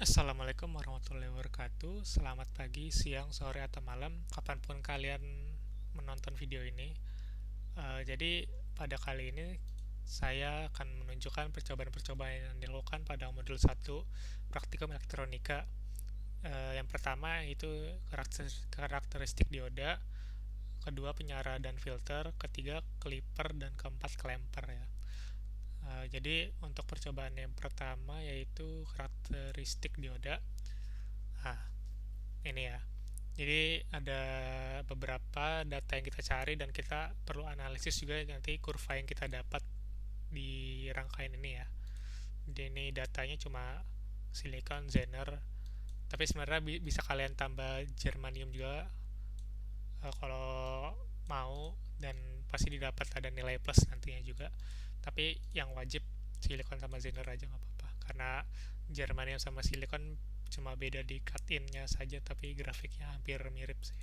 Assalamualaikum warahmatullahi wabarakatuh. Selamat pagi, siang, sore, atau malam, kapanpun kalian menonton video ini. Jadi pada kali ini saya akan menunjukkan percobaan-percobaan yang dilakukan pada modul 1 praktikum elektronika. Yang pertama itu karakteristik dioda, kedua penyara dan filter, ketiga clipper, dan keempat clamper ya. Jadi untuk percobaan yang pertama yaitu karakteristik dioda. Nah, ini ya. Jadi ada beberapa data yang kita cari dan kita perlu analisis juga nanti kurva yang kita dapat di rangkaian ini ya. Jadi ini datanya cuma silikon, zener, tapi sebenarnya bisa kalian tambah germanium juga kalau mau, dan pasti didapat ada nilai plus nantinya juga. Tapi yang wajib silikon sama zener aja nggak apa-apa karena germanium sama silikon cuma beda di cut in-nya saja, tapi grafiknya hampir mirip sih.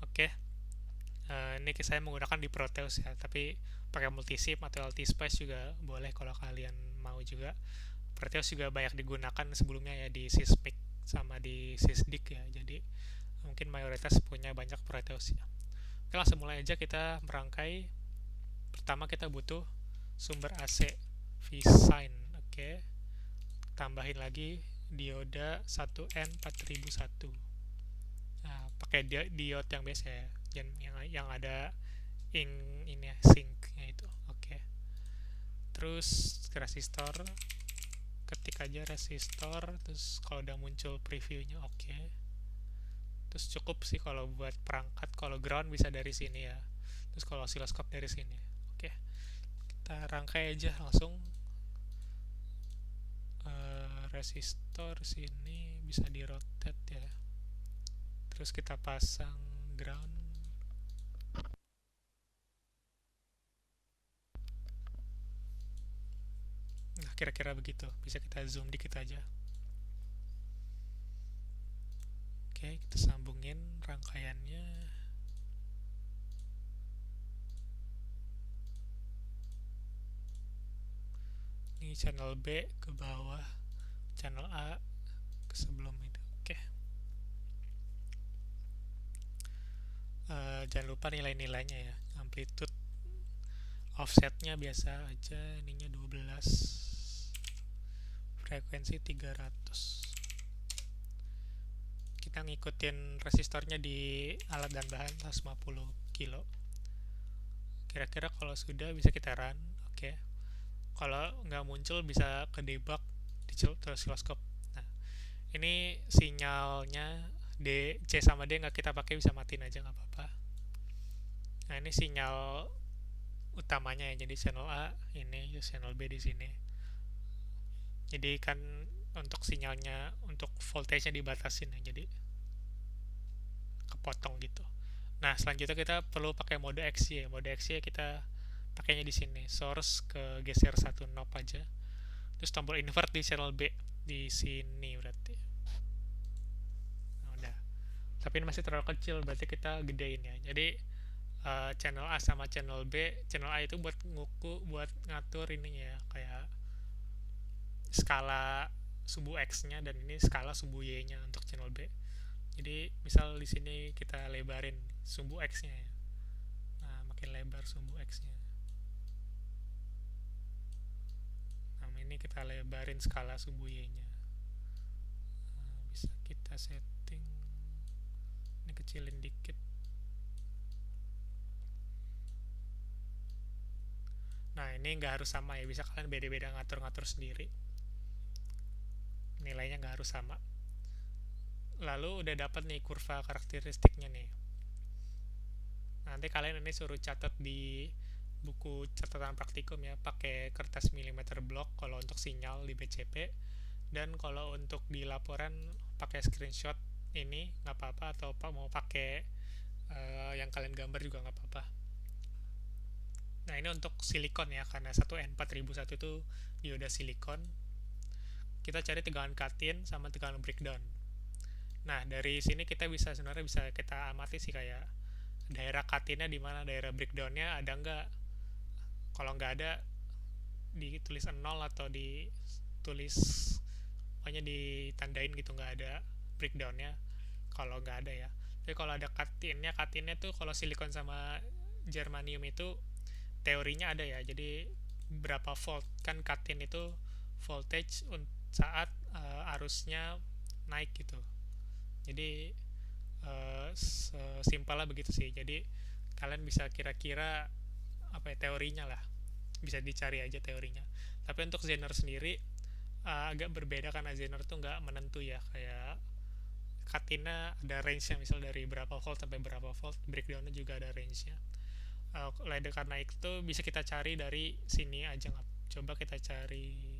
Oke, ini saya menggunakan di Proteus ya, tapi pakai multisim atau Altispace juga boleh kalau kalian mau juga. Proteus juga banyak digunakan sebelumnya ya di Sysmic sama di Sysdig ya, jadi mungkin mayoritas punya banyak Proteus ya. Oke, langsung mulai aja kita merangkai. Pertama kita butuh sumber AC V-Sign. Oke, tambahin lagi dioda 1N4001. Nah, pakai diode yang biasa ya, yang ada ink ini ya, sinknya itu. Oke, terus resistor, ketik aja resistor, terus kalau udah muncul previewnya. Oke, terus cukup sih kalau buat perangkat. Kalau ground bisa dari sini ya, terus kalau oscilloscope dari sini. Oke, kita rangkai aja langsung. Resistor sini bisa di rotate ya, terus kita pasang ground. Nah, kira-kira begitu. Bisa kita zoom dikit aja. Oke, kita sambungin rangkaiannya. Ini channel B ke bawah, channel A ke sebelum itu. Oke. Jangan lupa nilai-nilainya ya. Amplitude offsetnya biasa aja, ininya 12, frekuensi 300. Kita ngikutin resistornya di alat dan bahan 150 kilo. Kira-kira kalau sudah bisa kita run. Oke, kalau nggak muncul bisa ke debug di oscilloscope. Nah, ini sinyalnya D, C sama D nggak kita pakai, bisa matiin aja nggak apa-apa. Nah, ini sinyal utamanya ya, jadi channel A ini, channel B di sini. Jadi kan untuk sinyalnya, untuk voltage-nya dibatasin ya, jadi kepotong gitu. Nah, selanjutnya kita perlu pakai mode XY. Mode XY kita pakainya di sini. Source ke geser satu knob aja. Terus tombol invert di channel B di sini berarti. Nah, udah. Tapi ini masih terlalu kecil, berarti kita gedein ya. Jadi channel A sama channel B. Channel A itu buat buat ngatur ininya ya, kayak skala sumbu X-nya, dan ini skala sumbu Y-nya untuk channel B. Jadi misal di sini kita lebarin sumbu X-nya ya. Nah, makin lebar sumbu X-nya. Nah, ini kita lebarin skala sumbu Y-nya. Nah, bisa kita setting ini kecilin dikit. Nah, ini nggak harus sama ya, bisa kalian beda-beda ngatur-ngatur sendiri. Nilainya nggak harus sama. Lalu udah dapat nih kurva karakteristiknya nih. Nanti kalian ini suruh catat di buku catatan praktikum ya, pakai kertas milimeter block kalau untuk sinyal di BCP, dan kalau untuk di laporan pakai screenshot ini nggak apa-apa, atau mau pakai yang kalian gambar juga nggak apa-apa. Nah, ini untuk silikon ya, karena 1N4001 itu dioda silikon. Kita cari tegangan cut-in sama tegangan breakdown. Nah, dari sini kita bisa sebenarnya bisa kita amati sih, kayak daerah cut-innya di mana, daerah breakdownnya ada nggak. Kalau nggak ada, ditulis 0 atau ditulis pokoknya ditandain gitu, nggak ada breakdownnya kalau nggak ada ya. Tapi kalau ada cut-innya tuh kalau silikon sama germanium itu teorinya ada ya. Jadi berapa volt kan cut-in itu voltage saat arusnya naik gitu. Jadi simpel lah begitu sih. Jadi kalian bisa kira-kira apa ya teorinya lah, bisa dicari aja teorinya. Tapi untuk Zener sendiri agak berbeda karena Zener tuh nggak menentu ya, kayak Katina ada range-nya, misal dari berapa volt sampai berapa volt, breakdown-nya juga ada range-nya. Karena itu bisa kita cari dari sini aja, nggak, coba kita cari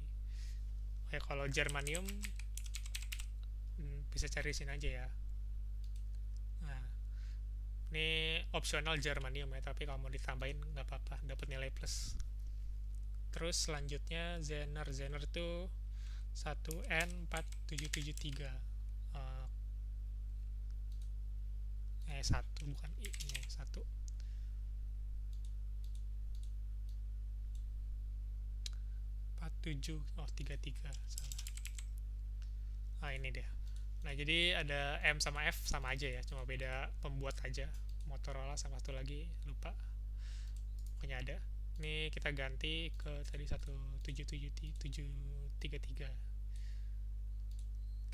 ya kalau germanium bisa cari sini aja ya. Nah, ini opsional germanium ya, tapi kalau mau ditambahin nggak apa-apa, dapat nilai plus. Terus selanjutnya Zener itu 1N4773, satu bukan I ini satu 47, oh 33 salah. Ini dia. Nah, jadi ada M sama F sama aja ya, cuma beda pembuat aja. Motorola sama satu lagi lupa, pokoknya ada. Ini kita ganti ke tadi 17733,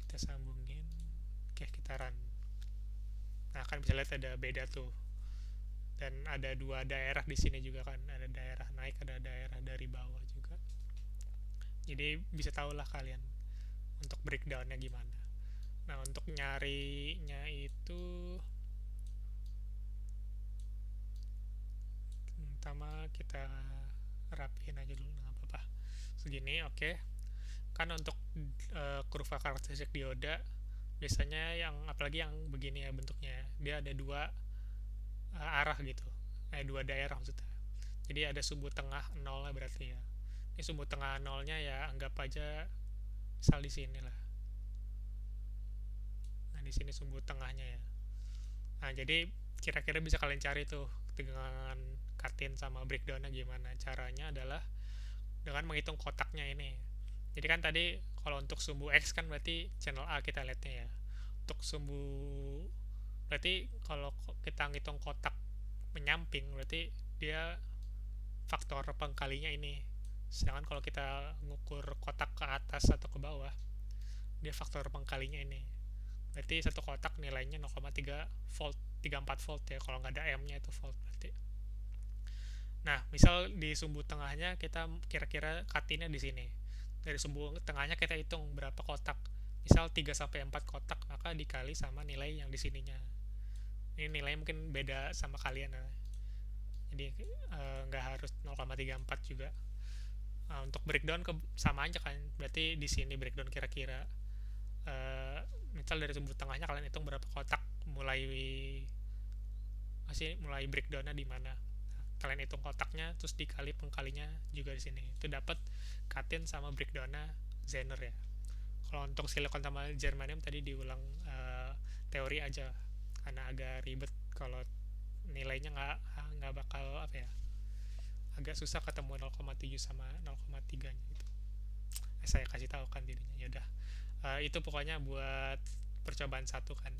kita sambungin. Oke, kita run. Nah, kan bisa lihat ada beda tuh, dan ada dua daerah di sini juga kan, ada daerah naik, ada daerah dari bawah juga. Jadi bisa tahulah kalian untuk breakdownnya gimana. Nah, untuk nyarinya itu pertama kita rapihin aja dulu, nggak apa-apa segini. Oke. Kan untuk kurva karakteristik dioda biasanya yang apalagi yang begini ya bentuknya, dia ada dua arah gitu, dua daerah maksudnya. Jadi ada sumbu tengah nol lah berarti ya. Ini sumbu tengah nolnya ya anggap aja misal di sini lah. Nah, di sini sumbu tengahnya ya. Nah, jadi kira-kira bisa kalian cari tuh dengan katin sama breakdownnya gimana. Caranya adalah dengan menghitung kotaknya ini. Jadi kan tadi kalau untuk sumbu X kan berarti channel A kita lihatnya ya. Untuk sumbu berarti kalau kita ngitung kotak menyamping berarti dia faktor pengkalinya ini. Sedangkan kalau kita ngukur kotak ke atas atau ke bawah, dia faktor pengkalinya ini. Berarti satu kotak nilainya 0,3 volt, 34 volt ya, kalau nggak ada M-nya itu volt berarti. Nah, misal di sumbu tengahnya kita kira-kira katinnya di sini. Dari sumbu tengahnya kita hitung berapa kotak. Misal 3 sampai 4 kotak, maka dikali sama nilai yang di sininya. Ini nilai mungkin beda sama kalian ya. Jadi nggak harus 0,34 juga. Untuk breakdown sama aja kan, berarti di sini breakdown kira-kira misal dari sumbu tengahnya kalian hitung berapa kotak, mulai breakdownnya di mana. Kalian hitung kotaknya terus dikali pengkalinya juga di sini, itu dapat katin sama breakdownnya Zener ya. Kalau untuk silikon sama germanium tadi diulang teori aja karena agak ribet, kalau nilainya nggak bakal apa ya, agak susah ketemu 0,7 sama 0,3 nya gitu. Saya kasih tahu kan dirinya ya udah. Itu pokoknya buat percobaan satu kan.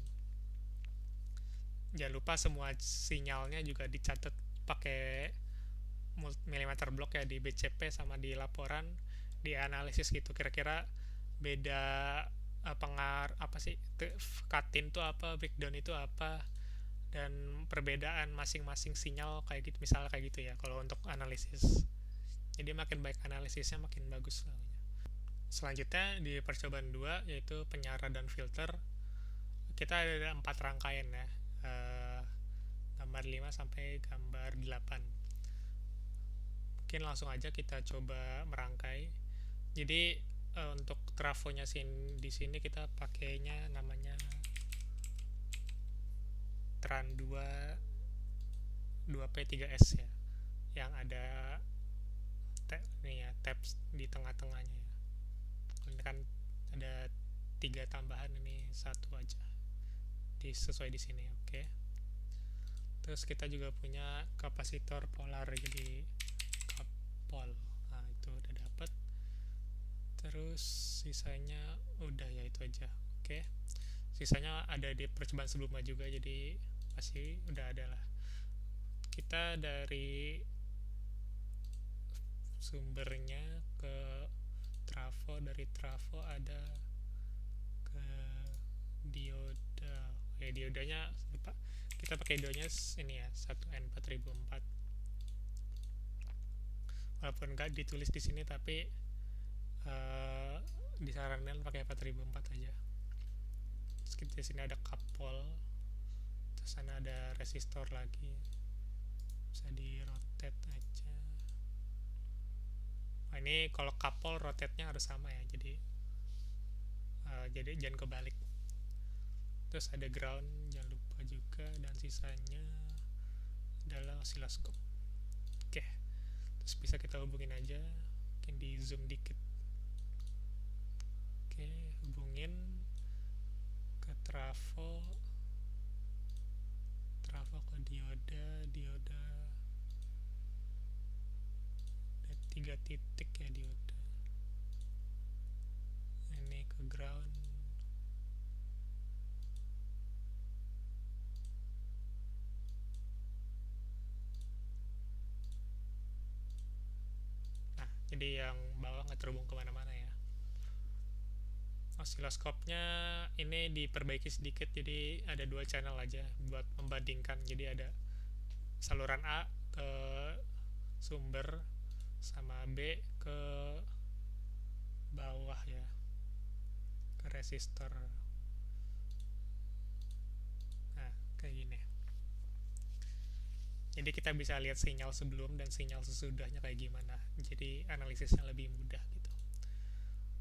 Jangan lupa semua sinyalnya juga dicatat pakai milimeter block ya, di BCP sama di laporan, di analisis gitu, kira-kira beda apa sih katin itu apa, breakdown itu apa, dan perbedaan masing-masing sinyal kayak gitu, misalnya kayak gitu ya kalau untuk analisis. Jadi makin baik analisisnya makin bagus. Selanjutnya di percobaan 2 yaitu penyara dan filter, kita ada 4 rangkaian ya, gambar 5 sampai gambar 8. Mungkin langsung aja kita coba merangkai. Jadi untuk trafonya di sini kita pakainya namanya Tran 2P3S ya, yang ada nih ya, tabs di tengah-tengahnya ya. Ini kan ada 3 tambahan, ini satu aja sesuai di sini. Oke. Terus kita juga punya kapasitor polar, jadi kapol. Nah, itu udah dapat. Terus sisanya udah ya itu aja. Oke, sisanya ada di percobaan sebelumnya juga, jadi pasti udah ada lah. Kita dari sumbernya ke trafo, dari trafo ada ke dioda. Oke, diodanya lupa, kita pakai diodanya ini ya, 1N4004. Walaupun nggak ditulis di sini, tapi uh, disarankan pakai 4004 aja. Terus kita di sini ada kapol, terus sana ada resistor lagi, bisa di rotate aja. Nah, ini kalau kapol rotate-nya harus sama ya, jadi jangan kebalik. Terus ada ground, jangan lupa juga, dan sisanya adalah osiloskop. Oke, terus bisa kita hubungin aja, mungkin di zoom dikit. Oke, hubungin ke trafo ke dioda ada 3 titik ya dioda. Ini ke ground. Nah, jadi yang bawah nggak terhubung kemana-mana ya. Osiloskopnya ini diperbaiki sedikit, jadi ada 2 channel aja buat membandingkan. Jadi ada saluran A ke sumber, sama B ke bawah ya, ke resistor. Nah, kayak gini. Jadi kita bisa lihat sinyal sebelum dan sinyal sesudahnya kayak gimana. Jadi analisisnya lebih mudah gitu.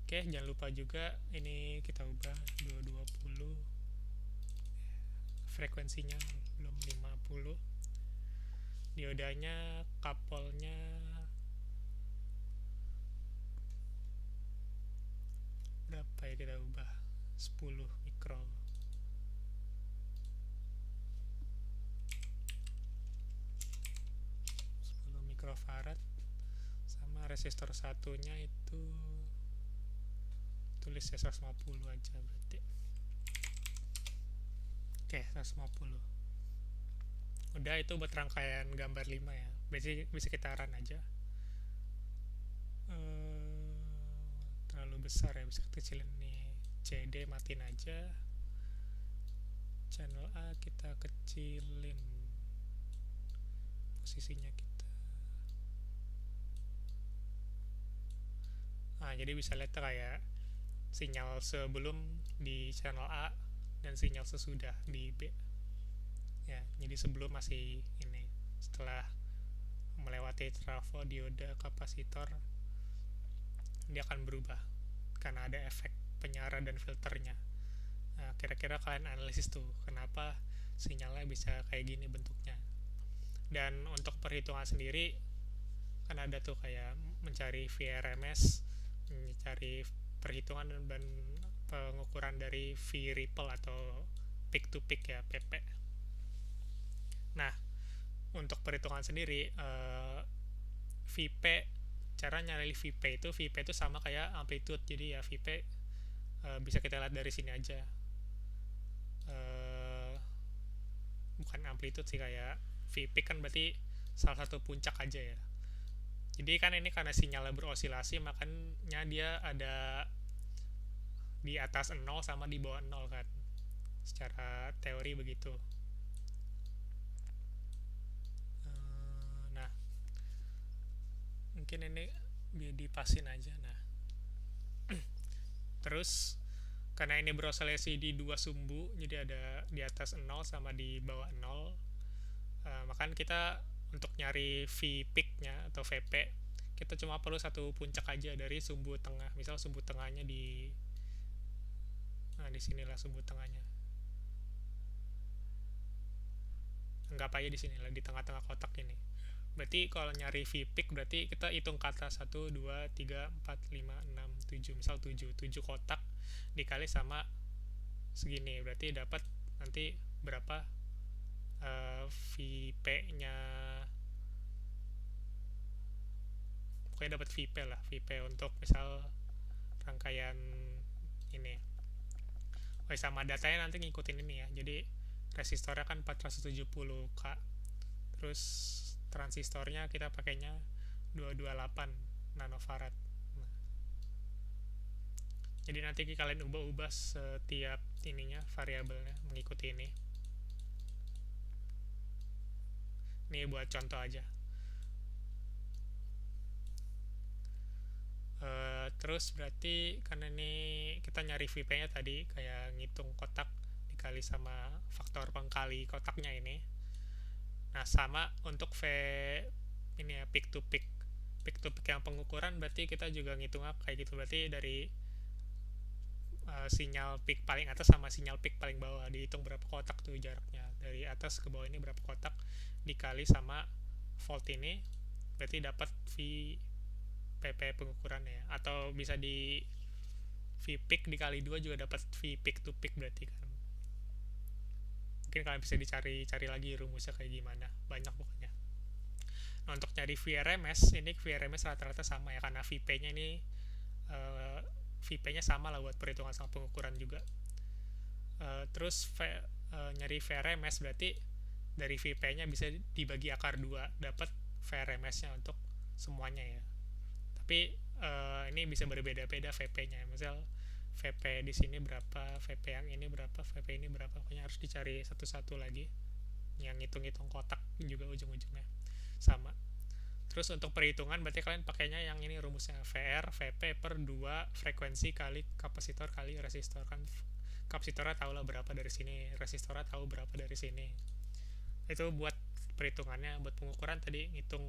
Oke, jangan lupa juga ini kita ubah 220, frekuensinya belum 50. Diodanya, kapolnya berapa ya, kita ubah 10 mikro. 10 mikrofarad. Sama resistor satunya itu tulis ya 150 aja berarti. Oke, 150. Udah, itu buat rangkaian gambar 5 ya. Bisa kita run aja. Terlalu besar ya, bisa kecilin nih. CD matiin aja. Channel A kita kecilin posisinya kita. Nah, jadi bisa lihat kayak sinyal sebelum di channel A dan sinyal sesudah di B ya. Jadi sebelum masih ini, setelah melewati trafo, dioda, kapasitor, dia akan berubah karena ada efek penyara dan filternya. Nah, kira-kira kalian analisis tuh kenapa sinyalnya bisa kayak gini bentuknya. Dan untuk perhitungan sendiri kan ada tuh kayak mencari VRMS, mencari perhitungan dan pengukuran dari V ripple atau peak to peak ya, PP. Nah, untuk perhitungan sendiri VP, cara nyari VP itu sama kayak amplitude. Jadi ya VP bisa kita lihat dari sini aja. Bukan amplitude sih, kayak VP kan berarti salah satu puncak aja ya. Jadi kan ini karena sinyalnya berosilasi, makanya dia ada di atas 0 sama di bawah 0 kan. Secara teori begitu. Nah, mungkin ini dipasin aja. Nah, terus karena ini beroscillasi di 2 sumbu, jadi ada di atas 0 sama di bawah 0. Makanya kita untuk nyari V peak-nya atau VP, kita cuma perlu satu puncak aja dari sumbu tengah. Misal sumbu tengahnya di sinilah sumbu tengahnya. Anggap aja di sinilah, di tengah-tengah kotak ini. Berarti kalau nyari V peak berarti kita hitung kata 1, 2, 3, 4, 5, 6, 7. Misal 7 kotak dikali sama segini, berarti dapat nanti berapa VP-nya. Pokoknya dapat VP lah, VP untuk misal rangkaian ini. Oh, sama datanya nanti ngikutin ini ya. Jadi resistornya kan 470k, terus transistornya kita pakainya 228 nanofarad. Nah, jadi nanti kalian ubah-ubah setiap ininya, variabelnya mengikuti ini. Ini buat contoh aja. Terus berarti karena ini kita nyari VP-nya tadi kayak ngitung kotak dikali sama faktor pengkali kotaknya ini. Nah, sama untuk ini ya, peak to peak. Peak to peak yang pengukuran berarti kita juga ngitung kayak gitu. Berarti dari sinyal peak paling atas sama sinyal peak paling bawah dihitung berapa kotak tuh jaraknya. Dari atas ke bawah ini berapa kotak dikali sama volt ini, berarti dapat PP pengukurannya ya. Atau bisa di V peak dikali 2 juga dapat V peak to peak berarti kan. Mungkin kalian bisa dicari lagi rumusnya kayak gimana, banyak pokoknya. Nah, untuk cari VRMS, ini VRMS rata-rata sama ya, karena VP-nya ini VP-nya sama lah buat perhitungan sama pengukuran juga. Terus nyari VRMS berarti dari VP-nya bisa dibagi akar 2, dapat VRMS-nya untuk semuanya ya. Tapi ini bisa berbeda-beda VP-nya. Misal VP di sini berapa, VP yang ini berapa, VP ini berapa, pokoknya harus dicari satu-satu lagi. Yang ngitung-ngitung kotak juga ujung-ujungnya sama. Terus untuk perhitungan berarti kalian pakainya yang ini rumusnya, VR VP per 2 frekuensi kali kapasitor kali resistor. Kan kapasitornya tahu lah berapa dari sini, resistornya tahu berapa dari sini. Itu buat perhitungannya. Buat pengukuran tadi ngitung,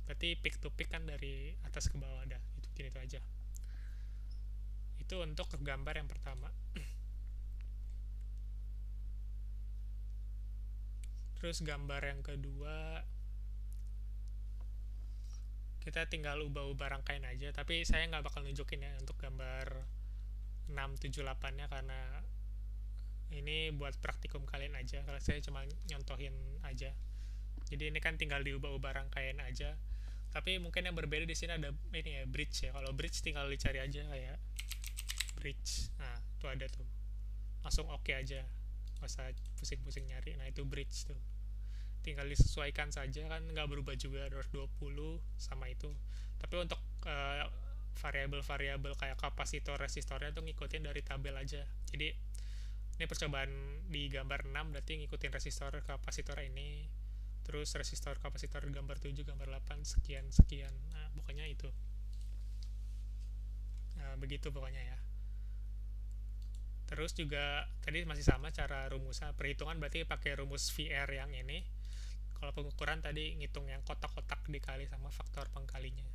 berarti peak to peak kan dari atas ke bawah, dah itu aja. Itu untuk gambar yang pertama. Terus gambar yang kedua kita tinggal ubah-ubah rangkaian aja, tapi saya nggak bakal nunjukin ya untuk gambar 678 nya karena ini buat praktikum kalian aja. Kalau saya cuma nyontohin aja. Jadi ini kan tinggal diubah-ubah rangkaian aja. Tapi mungkin yang berbeda di sini ada ini ya, bridge ya. Kalau bridge tinggal dicari aja kayak bridge. Nah, itu ada tuh. Langsung oke aja. Nggak usah pusing-pusing nyari. Nah, itu bridge tuh. Tinggal disesuaikan saja, kan nggak berubah juga 220 sama itu. Tapi untuk variabel-variabel kayak kapasitor resistornya tuh ngikutin dari tabel aja. Jadi ini percobaan di gambar 6 berarti ngikutin resistor kapasitor ini, terus resistor kapasitor gambar 7 gambar 8 sekian sekian. Nah, pokoknya itu. Nah, begitu pokoknya ya. Terus juga tadi masih sama cara rumusnya. Perhitungan berarti pakai rumus VR yang ini. Kalau pengukuran tadi ngitung yang kotak-kotak dikali sama faktor pengkalinya.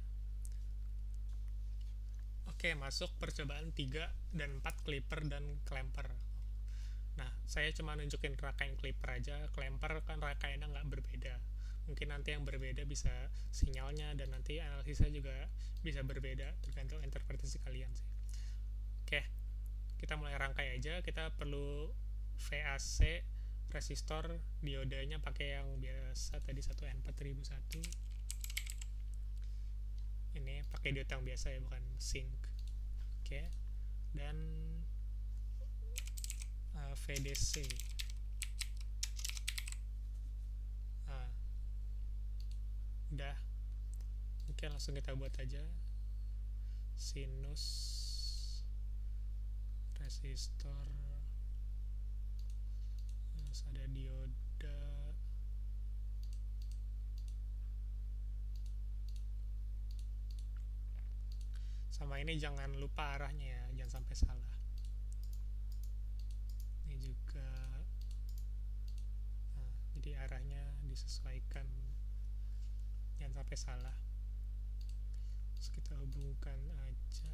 Oke, masuk percobaan 3 dan 4 clipper dan clamper. Nah, saya cuma nunjukin rangkaian clipper aja. Clamper kan rangkaiannya nggak berbeda. Mungkin nanti yang berbeda bisa sinyalnya, dan nanti analisisnya juga bisa berbeda tergantung interpretasi kalian sih. Oke, kita mulai rangkai aja. Kita perlu VAC resistor, diodenya pakai yang biasa tadi 1N4001. Ini pakai diode yang biasa ya, bukan sync. Oke. Dan VDC. Nah, udah. Oke, langsung kita buat aja. Sinus resistor, terus ada dioda, sama ini jangan lupa arahnya ya, jangan sampai salah. Ini juga, nah, jadi arahnya disesuaikan, jangan sampai salah. Terus kita hubungkan aja.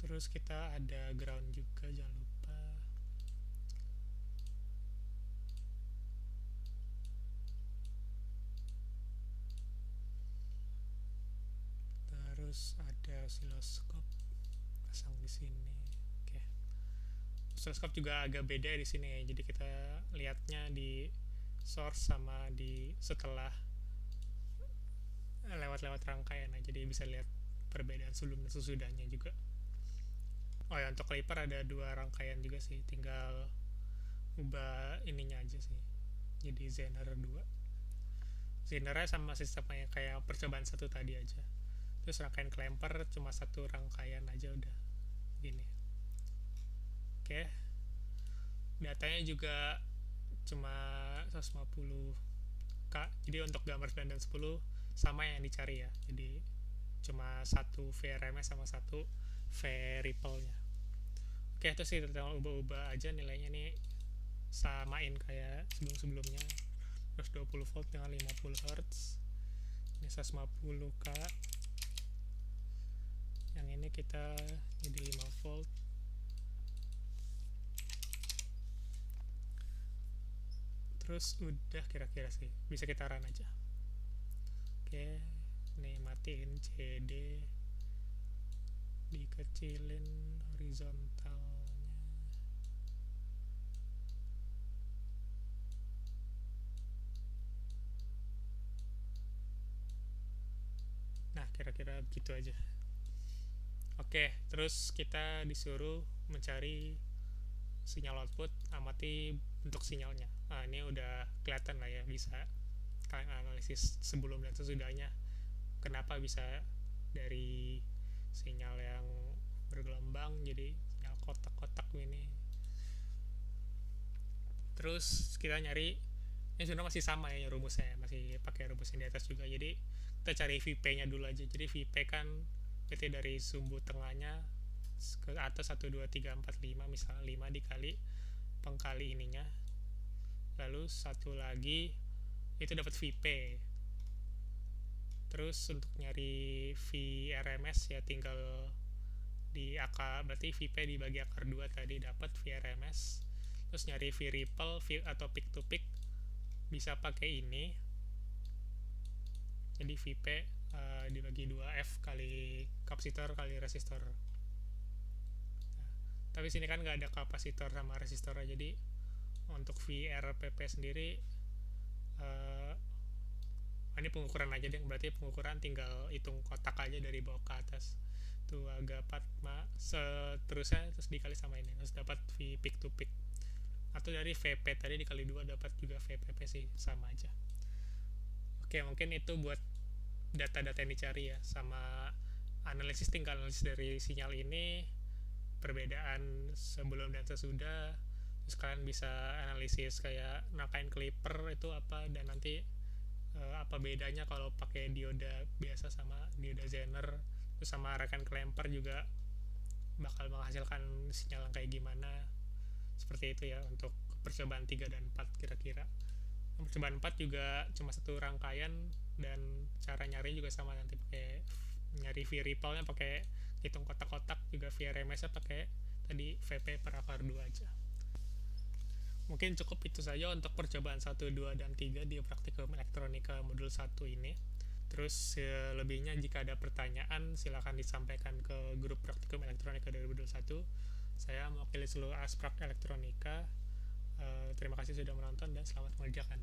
Terus kita ada ground juga, jangan lupa. Terus ada oscilloscope, pasang di sini. Oke. Oscilloscope juga agak beda di sini ya. Jadi kita lihatnya di source sama di setelah lewat-lewat rangkaian. Nah, jadi bisa lihat perbedaan sebelum dan sesudahnya juga. Oh ya, untuk Clipper ada dua rangkaian juga sih, tinggal ubah ininya aja sih. Jadi Zener 2. Zenernya sama sistemnya kayak percobaan satu tadi aja. Terus rangkaian clamper cuma satu rangkaian aja udah gini. Oke. Datanya juga cuma 150k. Jadi untuk gambar 9 dan 10 sama yang dicari ya. Jadi cuma satu VRMS sama satu V Ripple-nya. Oke, terus kita tinggal ubah-ubah aja nilainya nih, samain kayak sebelum-sebelumnya. Terus 20 volt dengan 50 Hz. Ini 150k. Yang ini kita jadi 5 volt. Terus udah kira-kira sih, bisa kita run aja. Oke, nih matiin CD, dikecilin horizontalnya. Nah, kira-kira begitu aja. Oke, terus kita disuruh mencari sinyal output, amati bentuk sinyalnya. Nah, ini udah kelihatan lah ya, bisa kalian analisis sebelum dan sesudahnya kenapa bisa dari sinyal yang bergelombang jadi sinyal kotak-kotak ini. Terus kita nyari, ini sebenarnya masih sama ya rumusnya, masih pakai rumus yang di atas juga. Jadi kita cari VP nya dulu aja. Jadi VP kan berarti dari sumbu tengahnya ke atas 1, 2, 3, 4, 5, misalnya 5 dikali pengkali ininya, lalu satu lagi itu dapat VP. Terus untuk nyari VRMS ya tinggal di akar, berarti VP dibagi akar 2 tadi dapat VRMS. Terus nyari V Ripple atau peak to peak bisa pakai ini, jadi VP dibagi 2F kali kapasitor kali resistor. Nah, tapi sini kan nggak ada kapasitor sama resistor, jadi untuk VRPP sendiri ini pengukuran aja deh, berarti pengukuran tinggal hitung kotak aja dari bawah ke atas tuh, agak 4 seterusnya, terus dikali sama ini terus dapat V peak to peak, atau dari VP tadi dikali 2 dapat juga VPP sih, sama aja. Oke, mungkin itu buat data-data yang dicari ya, sama analisis, tinggal analisis dari sinyal ini, perbedaan sebelum dan sesudah. Terus kalian bisa analisis kayak rangkaian Clipper itu apa, dan nanti apa bedanya kalau pakai dioda biasa sama dioda Zener. Terus sama rangkaian clamper juga bakal menghasilkan sinyal yang kayak gimana. Seperti itu ya untuk percobaan 3 dan 4 kira-kira. Percobaan 4 juga cuma satu rangkaian, dan cara nyari juga sama, nanti pakai nyari V Ripple nya pakai hitung kotak-kotak, juga VRMS nya pakai tadi VP per akar 2 aja. Mungkin cukup itu saja untuk percobaan 1, 2, dan 3 di praktikum elektronika modul 1 ini. Terus lebihnya jika ada pertanyaan silahkan disampaikan ke grup praktikum elektronika 2021. Saya mewakili seluruh asprak elektronika. Terima kasih sudah menonton dan selamat mengerjakan.